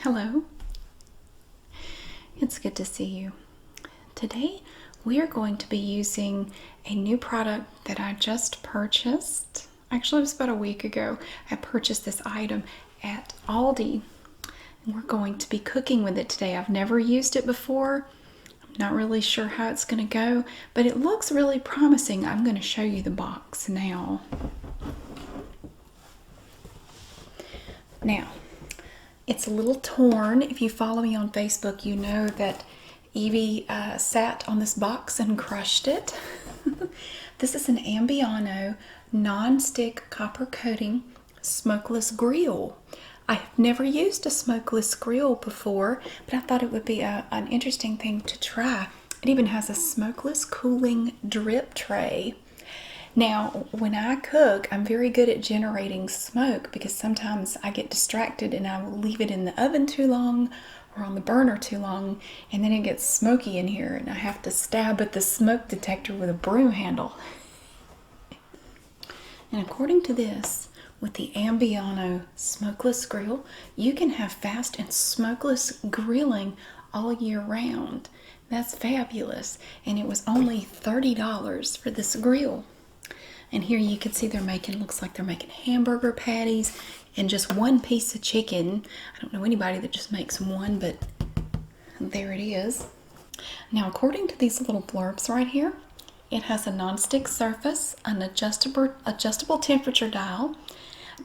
Hello. It's good to see you. Today we are going to be using a new product that I just purchased. Actually, it was about a week ago. I purchased this item at Aldi. And we're going to be cooking with it today. I've never used it before. I'm not really sure how it's going to go, but it looks really promising. I'm going to show you the box now. Now, it's a little torn. If you follow me on Facebook, you know that Evie sat on this box and crushed it. This is an Ambiano non-stick copper coating smokeless grill. I've never used a smokeless grill before, but I thought it would be an interesting thing to try. It even has a smokeless cooling drip tray. Now, when I cook, I'm very good at generating smoke because sometimes I get distracted and I will leave it in the oven too long or on the burner too long, and then it gets smoky in here and I have to stab at the smoke detector with a broom handle. And according to this, with the Ambiano smokeless grill, you can have fast and smokeless grilling all year round. That's fabulous. And it was only $30 for this grill. And here you can see looks like they're making hamburger patties and just one piece of chicken. I don't know anybody that just makes one, but there it is. Now, according to these little blurbs right here, it has a non-stick surface, an adjustable temperature dial.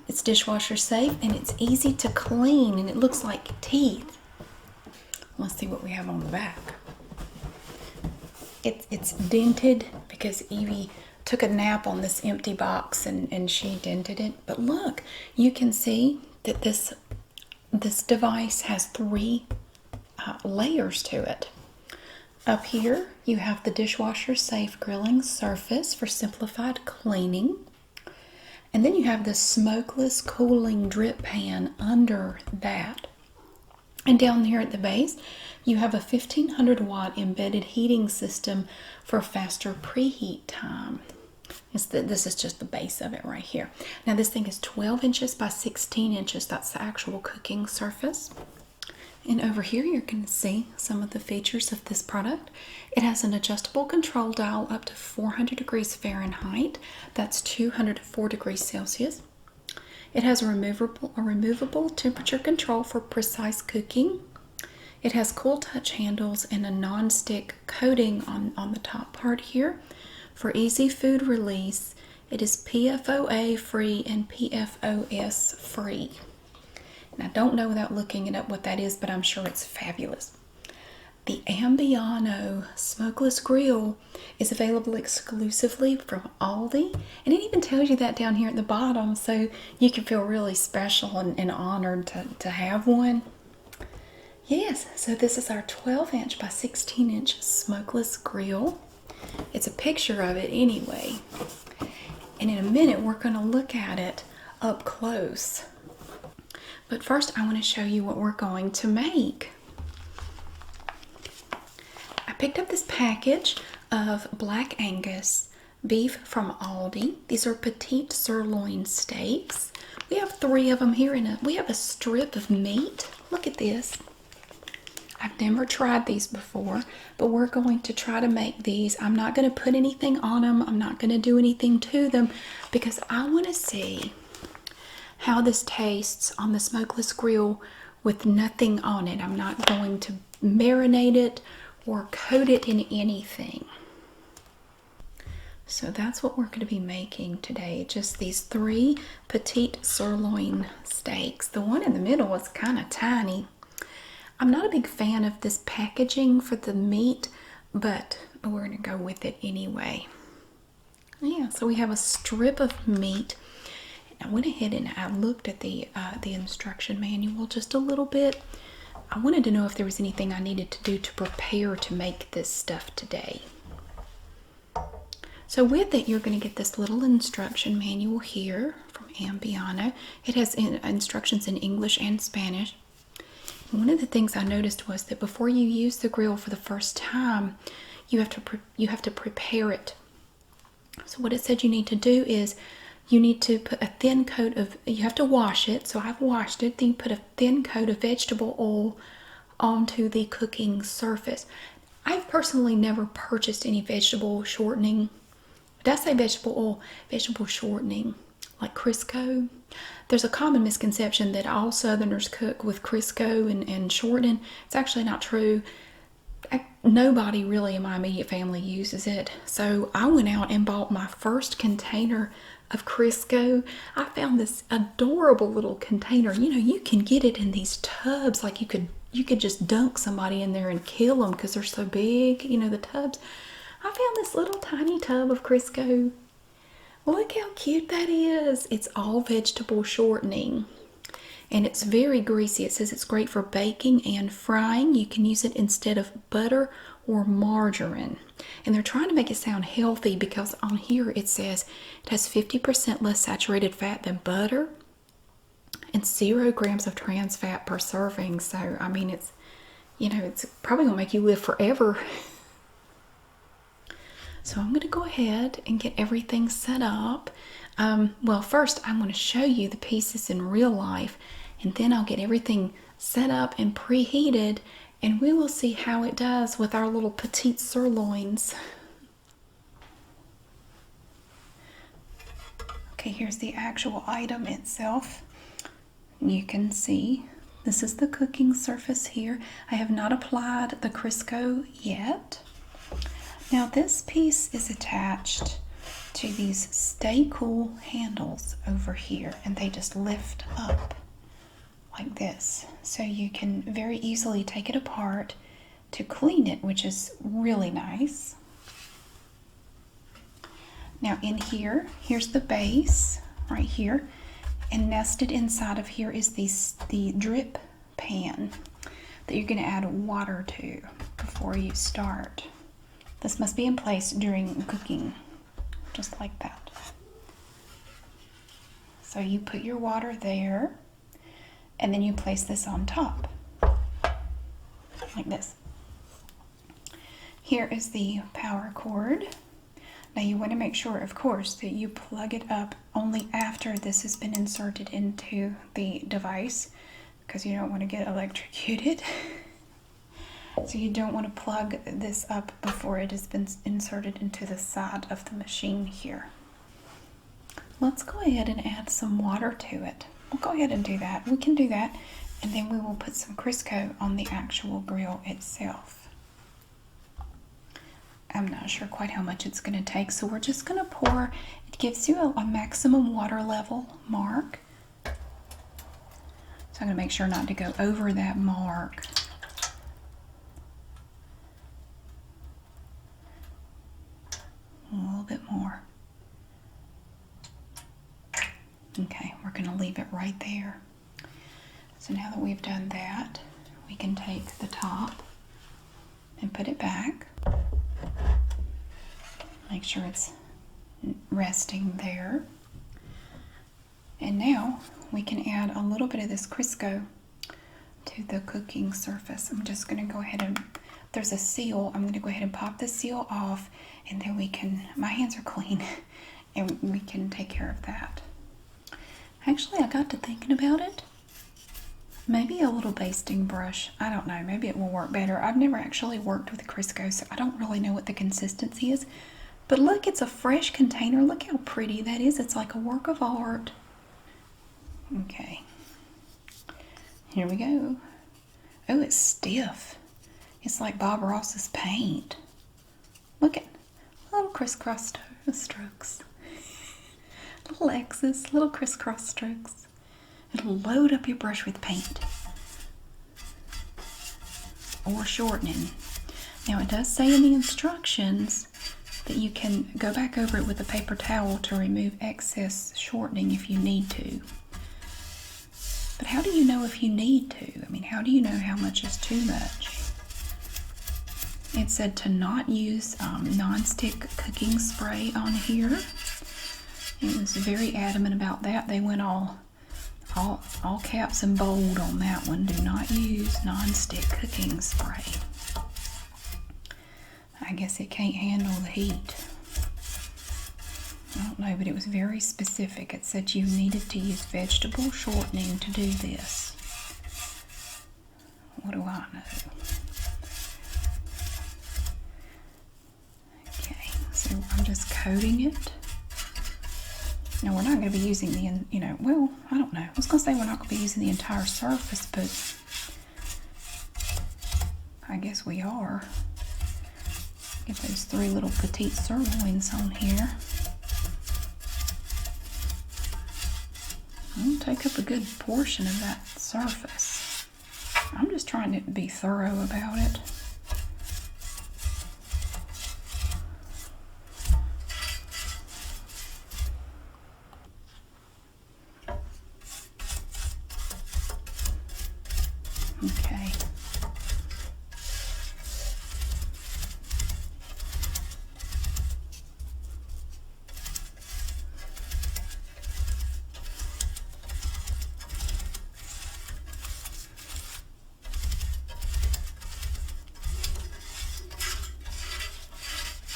It's dishwasher safe and it's easy to clean, and it looks like teeth. Let's see what we have on the back. It's dented because Evie took a nap on this empty box and she dented it. But look, you can see that this device has three layers to it. Up here, you have the dishwasher safe grilling surface for simplified cleaning. And then you have the smokeless cooling drip pan under that. And down here at the base, you have a 1500 watt embedded heating system for faster preheat time. This is just the base of it right here. Now this thing is 12 inches by 16 inches. That's the actual cooking surface. And over here you can see some of the features of this product. It has an adjustable control dial up to 400 degrees Fahrenheit. That's 204 degrees Celsius. It has a removable temperature control for precise cooking. It has cool touch handles and a non-stick coating on the top part here for easy food release. It is PFOA free and PFOS free. And I don't know without looking it up what that is, but I'm sure it's fabulous. The Ambiano smokeless grill is available exclusively from Aldi, and it even tells you that down here at the bottom, so you can feel really special and honored to have one. Yes, so this is our 12 inch by 16 inch smokeless grill. It's a picture of it anyway, and in a minute we're going to look at it up close. But first I want to show you what we're going to make. I picked up this package of Black Angus beef from Aldi. These are Petite sirloin steaks. We have 3 of them here, and we have a strip of meat. Look at this. I've never tried these before, but we're going to try to make these. I'm not going to put anything on them. I'm not going to do anything to them because I want to see how this tastes on the smokeless grill with nothing on it. I'm not going to marinate it or coat it in anything. So that's what we're going to be making today. Just these 3 petite sirloin steaks. The one in the middle is kind of tiny. I'm not a big fan of this packaging for the meat, but we're going to go with it anyway. Yeah, so we have a strip of meat. I went ahead and I looked at the instruction manual just a little bit. I wanted to know if there was anything I needed to do to prepare to make this stuff today. So with it, you're going to get this little instruction manual here from Ambiano. It has instructions in English and Spanish. And one of the things I noticed was that before you use the grill for the first time, you have to prepare it. So what it said you need to do is you need to put a thin coat of, you have to wash it, so I've washed it, then you put a thin coat of vegetable oil onto the cooking surface. I've personally never purchased any vegetable shortening. Did I say vegetable oil? Vegetable shortening, like Crisco. There's a common misconception that all Southerners cook with Crisco and shortening. It's actually not true. Nobody really in my immediate family uses it. So I went out and bought my first container of Crisco. I found this adorable little container. You know, you can get it in these tubs. Like you could just dunk somebody in there and kill them because they're so big. You know, the tubs. I found this little tiny tub of Crisco. Look how cute that is. It's all vegetable shortening. And it's very greasy. It says it's great for baking and frying. You can use it instead of butter or margarine. And they're trying to make it sound healthy because on here it says it has 50% less saturated fat than butter and 0 grams of trans fat per serving. So, I mean, it's, you know, it's probably going to make you live forever. So I'm going to go ahead and get everything set up. Well, first I'm going to show you the pieces in real life, and then I'll get everything set up and preheated, and we will see how it does with our little petite sirloins. Okay, here's the actual item itself. You can see this is the cooking surface here. I have not applied the Crisco yet. Now this piece is attached to these Stay Cool handles over here, and they just lift up like this. So you can very easily take it apart to clean it, which is really nice. Now in here, here's the base right here, and nested inside of here is the drip pan that you're going to add water to before you start. This must be in place during cooking, just like that. So you put your water there, and then you place this on top, like this. Here is the power cord. Now you want to make sure, of course, that you plug it up only after this has been inserted into the device, because you don't want to get electrocuted. So you don't want to plug this up before it has been inserted into the side of the machine here. Let's go ahead and add some water to it. We'll go ahead and do that. We can do that, and then we will put some Crisco on the actual grill itself. I'm not sure quite how much it's going to take, so we're just going to pour. It gives you a maximum water level mark. So I'm going to make sure not to go over that mark. A little bit more. Okay, we're going to leave it right there. So now that we've done that, we can take the top and put it back. Make sure it's resting there. And now we can add a little bit of this Crisco to the cooking surface. I'm just going to go ahead and, there's a seal, I'm going to go ahead and pop the seal off, and then we can, my hands are clean, and we can take care of that. Actually, I got to thinking about it. Maybe a little basting brush. I don't know. Maybe it will work better. I've never actually worked with Crisco, so I don't really know what the consistency is. But look, it's a fresh container. Look how pretty that is. It's like a work of art. Okay. Here we go. Oh, it's stiff. It's like Bob Ross's paint. Look at little crisscross strokes. Little X's, little crisscross strokes. It'll load up your brush with paint. Or shortening. Now it does say in the instructions that you can go back over it with a paper towel to remove excess shortening if you need to. But how do you know if you need to? I mean, how do you know how much is too much? It said to not use non-stick cooking spray on here. It was very adamant about that. They went all caps and bold on that one. Do not use non-stick cooking spray. I guess it can't handle the heat. I don't know, but it was very specific. It said you needed to use vegetable shortening to do this. What do I know? Okay, so I'm just coating it. Now we're not going to be using the, well, I don't know. I was going to say we're not going to be using the entire surface, but I guess we are. Get those 3 little petite sirloins on here. I'll take up a good portion of that surface. I'm just trying to be thorough about it. Okay.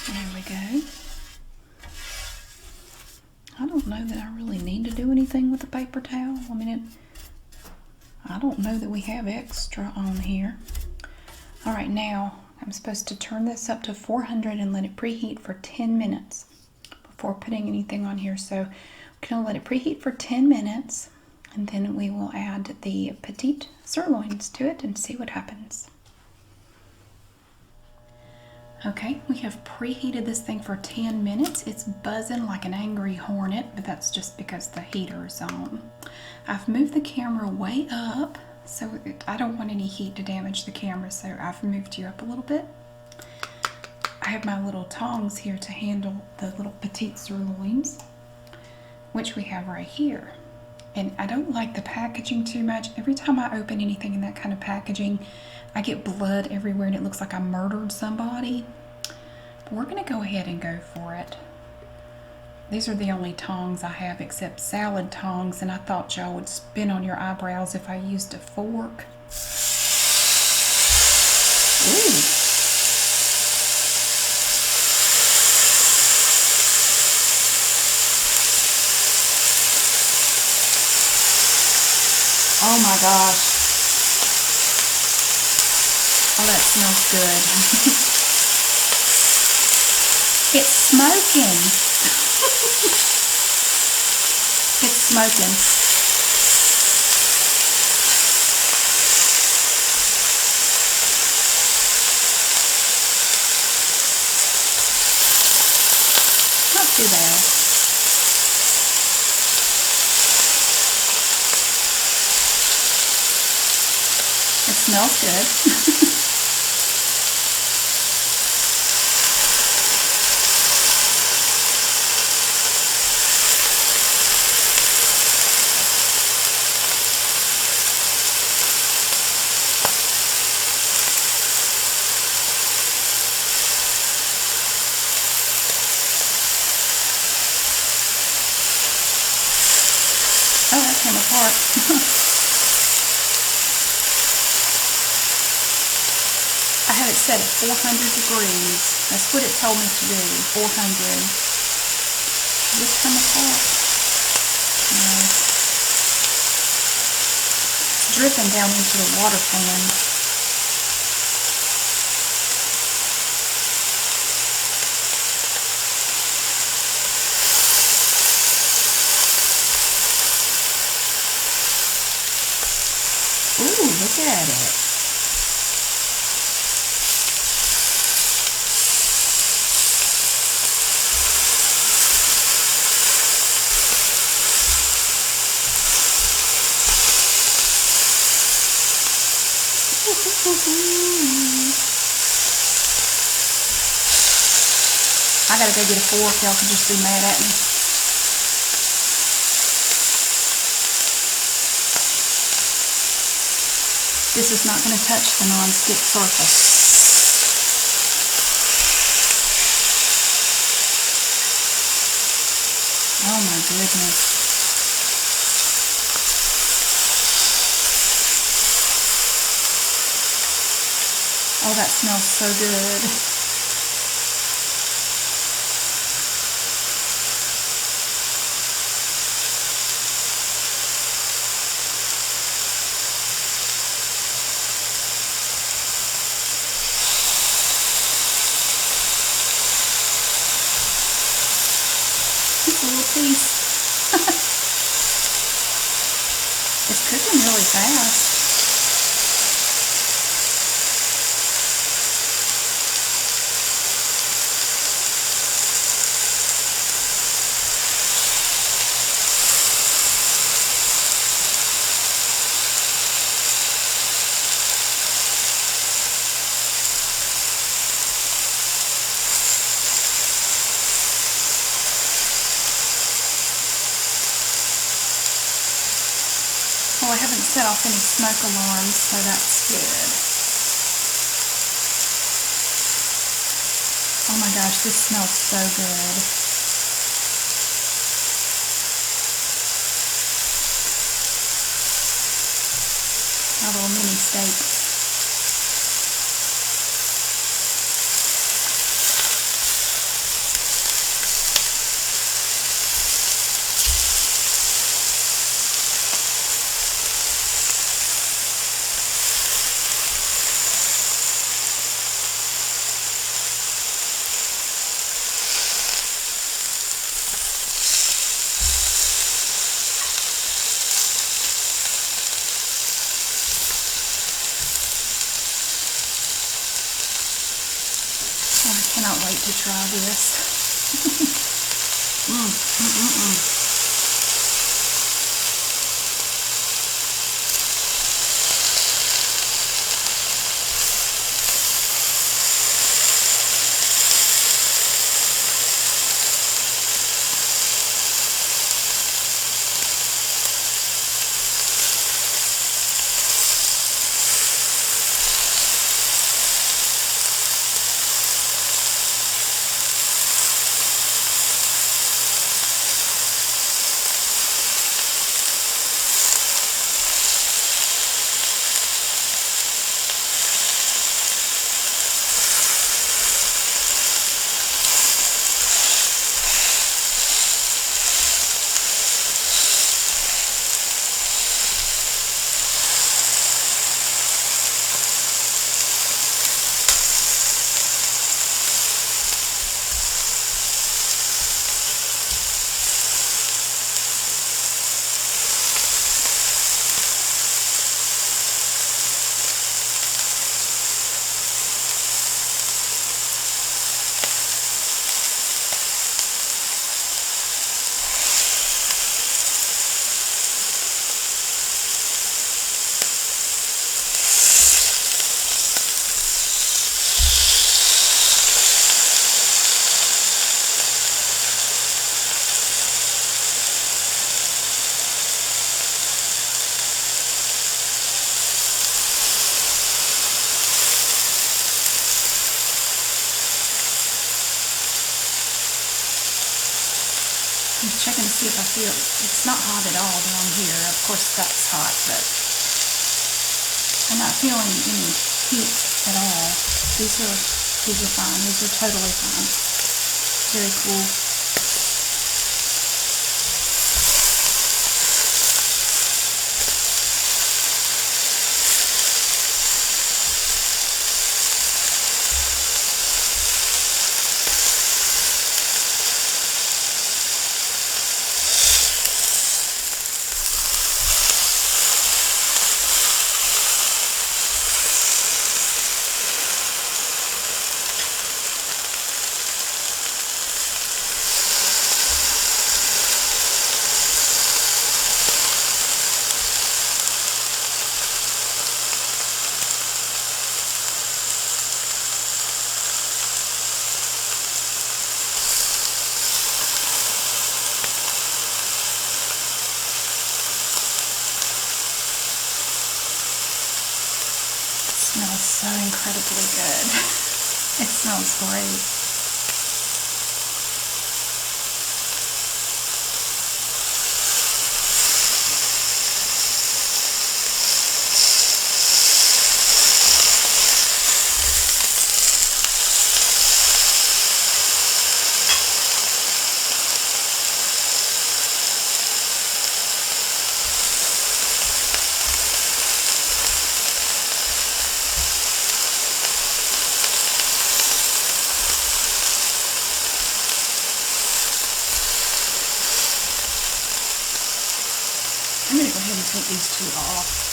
There we go. I don't know that I really need to do anything with the paper towel. I mean, I don't know that we have extra on here. All right, now I'm supposed to turn this up to 400 and let it preheat for 10 minutes before putting anything on here. So we're going to let it preheat for 10 minutes, and then we will add the petite sirloins to it and see what happens. Okay, we have preheated this thing for 10 minutes. It's buzzing like an angry hornet, but that's just because the heater is on. I've moved the camera way up, so I don't want any heat to damage the camera, so I've moved you up a little bit. I have my little tongs here to handle the little petite sirloins, which we have right here. And I don't like the packaging too much. Every time I open anything in that kind of packaging, I get blood everywhere and it looks like I murdered somebody. But we're going to go ahead and go for it. These are the only tongs I have except salad tongs, and I thought y'all would spin on your eyebrows if I used a fork. Ooh. Oh my gosh. Oh, that smells good. It's smoking. It's smoking. Not too bad. It smells good. Oh, that came apart. I have it set at 400 degrees. That's what it told me to do, 400. Did this come apart? No. It's dripping down into the water pan. Ooh, look at it. I gotta go get a fork. Y'all can just be mad at me. This is not going to touch the non-stick surface. Oh my goodness. Oh, that smells so good. little piece. It's cooking really fast. Well, I haven't set off any smoke alarms, so that's good. Oh my gosh, this smells so good. Our little mini steaks. Oh, I cannot wait to try this. I'm checking to see if I feel it's not hot at all down here. Of course that's hot, but I'm not feeling any heat at all. These are fine. These are totally fine. Very cool. It smells so incredibly good. It smells great. take these two off.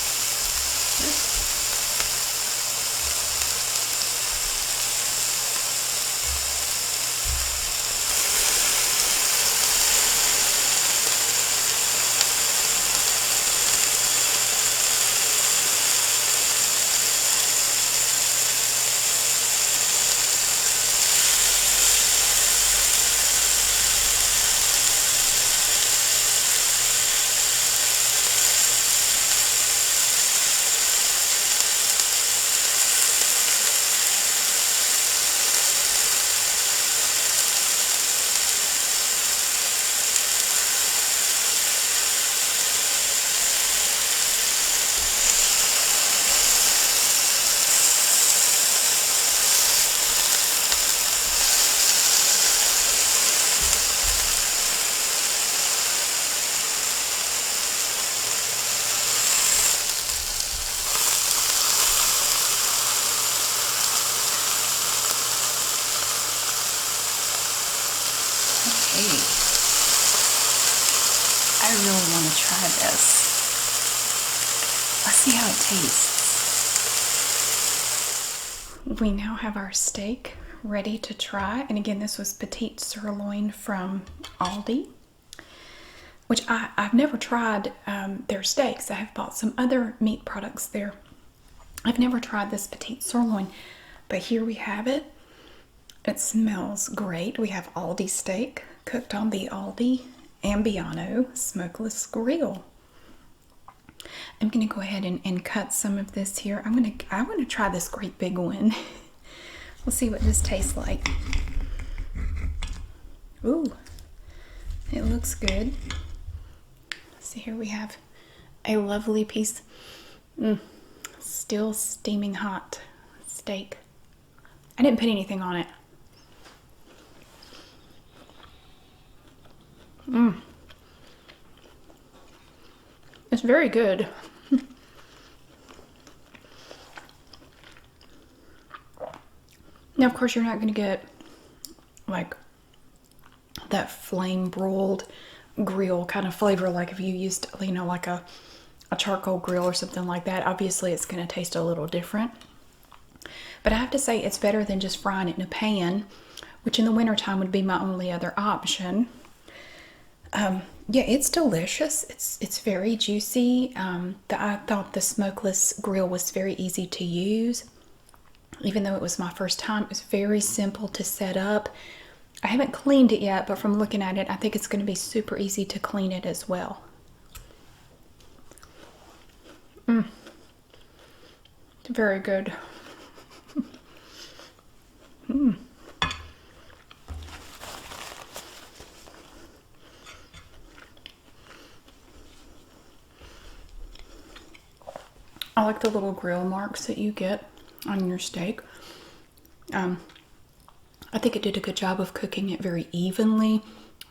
I really want to try this. Let's see how it tastes. We now have our steak ready to try. And again, this was Petite Sirloin from Aldi, which I've never tried their steaks. I have bought some other meat products there. I've never tried this Petite Sirloin, but here we have it. It smells great. We have Aldi steak cooked on the Aldi Ambiano Smokeless grill. I'm gonna go ahead and cut some of this here. I want to try this great big one. We'll see what this tastes like. Ooh, it looks good. So here we have a lovely piece, still steaming hot steak. I didn't put anything on it. It's very good. Now, of course, you're not going to get like that flame broiled grill kind of flavor like if you used, you know, like a charcoal grill or something like that. Obviously, it's going to taste a little different. But I have to say it's better than just frying it in a pan, which in the wintertime would be my only other option. Yeah, it's delicious. It's very juicy. I thought the smokeless grill was very easy to use. Even though it was my first time, it was very simple to set up. I haven't cleaned it yet, but from looking at it, I think it's going to be super easy to clean it as well. It's very good. I like the little grill marks that you get on your steak. I think it did a good job of cooking it very evenly,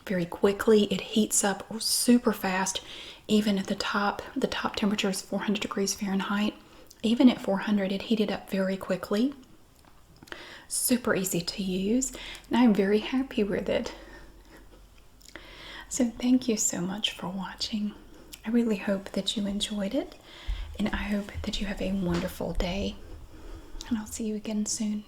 very quickly. It heats up super fast, even at the top. The top temperature is 400 degrees Fahrenheit. Even at 400, it heated up very quickly. Super easy to use, and I'm very happy with it. So thank you so much for watching. I really hope that you enjoyed it, and I hope that you have a wonderful day, and I'll see you again soon.